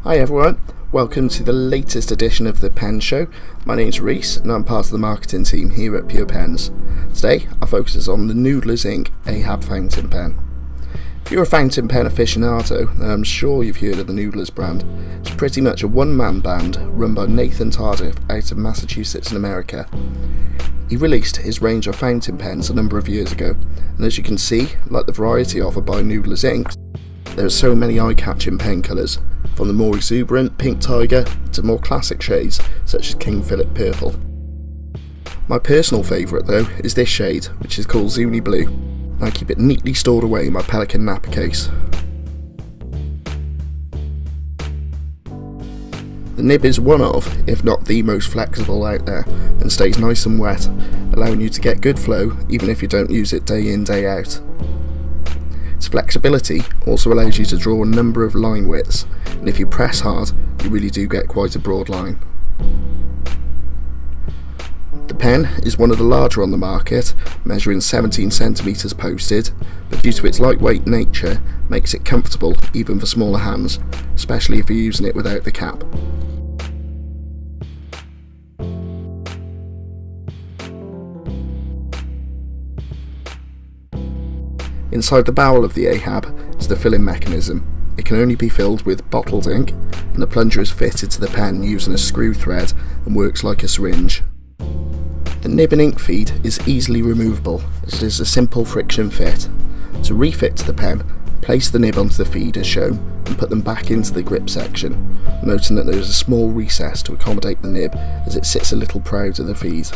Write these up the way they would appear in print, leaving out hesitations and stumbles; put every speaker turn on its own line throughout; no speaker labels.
Hi everyone, welcome to the latest edition of the Pen Show. My name's Rhys and I'm part of the marketing team here at Pure Pens. Today our focus is on the Noodler's Ink Ahab fountain pen. If you're a fountain pen aficionado, then I'm sure you've heard of the Noodler's brand. It's pretty much a one-man band run by Nathan Tardif out of Massachusetts in America. He released his range of fountain pens a number of years ago, and as you can see, like the variety offered by Noodler's Ink, there are so many eye-catching pen colours, from the more exuberant pink tiger to more classic shades such as King Philip purple. My personal favourite though is this shade, which is called Zuni blue, and I keep it neatly stored away in my Pelican napper case. The nib is one of, if not the most flexible out there, and stays nice and wet, allowing you to get good flow even if you don't use it day in day out. Its flexibility also allows you to draw a number of line widths, and if you press hard, you really do get quite a broad line. The pen is one of the larger on the market, measuring 17 cm posted, but due to its lightweight nature, makes it comfortable even for smaller hands, especially if you're using it without the cap. Inside the barrel of the Ahab is the filling mechanism. It can only be filled with bottled ink, and the plunger is fitted to the pen using a screw thread and works like a syringe. The nib and ink feed is easily removable as it is a simple friction fit. To refit to the pen, place the nib onto the feed as shown and put them back into the grip section, noting that there is a small recess to accommodate the nib as it sits a little proud of the feed.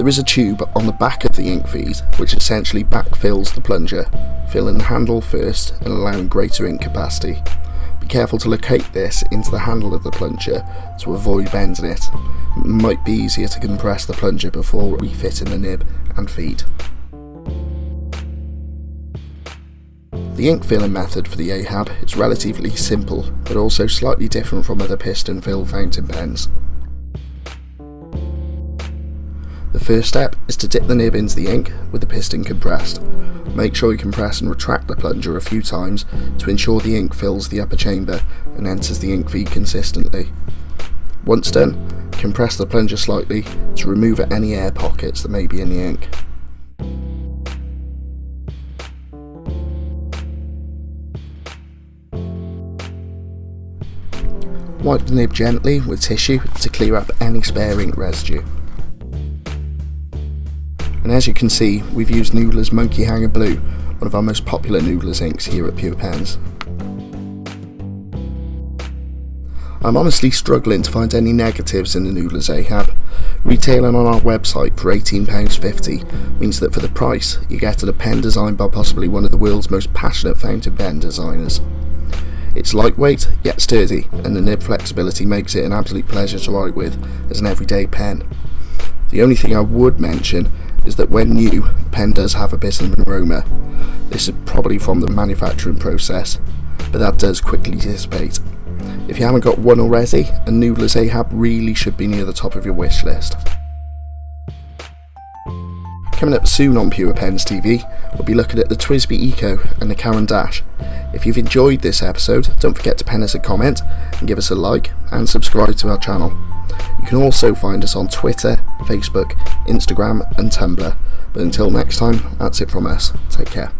There is a tube on the back of the ink feed which essentially backfills the plunger, filling the handle first and allowing greater ink capacity. Be careful to locate this into the handle of the plunger to avoid bending it. It might be easier to compress the plunger before refitting the nib and feed. The ink filling method for the Ahab is relatively simple but also slightly different from other piston fill fountain pens. The first step is to dip the nib into the ink with the piston compressed. Make sure you compress and retract the plunger a few times to ensure the ink fills the upper chamber and enters the ink feed consistently. Once done, compress the plunger slightly to remove any air pockets that may be in the ink. Wipe the nib gently with tissue to clear up any spare ink residue. And as you can see, we've used Noodler's Monkey Hanger Blue, one of our most popular Noodler's inks here at Pure Pens. I'm honestly struggling to find any negatives in the Noodler's Ahab. Retailing on our website for £18.50 means that for the price you get a pen designed by possibly one of the world's most passionate fountain pen designers. It's lightweight yet sturdy, and the nib flexibility makes it an absolute pleasure to write with as an everyday pen. The only thing I would mention is that when new, the pen does have a bit of an aroma. This is probably from the manufacturing process, but that does quickly dissipate. If you haven't got one already, a Noodler's Ahab really should be near the top of your wish list. Coming up soon on Pure Pens TV, we'll be looking at the Twisby Eco and the Caran Dash. If you've enjoyed this episode, don't forget to pen us a comment and give us a like and subscribe to our channel. You can also find us on Twitter, Facebook, Instagram and Tumblr. But until next time, that's it from us. Take care.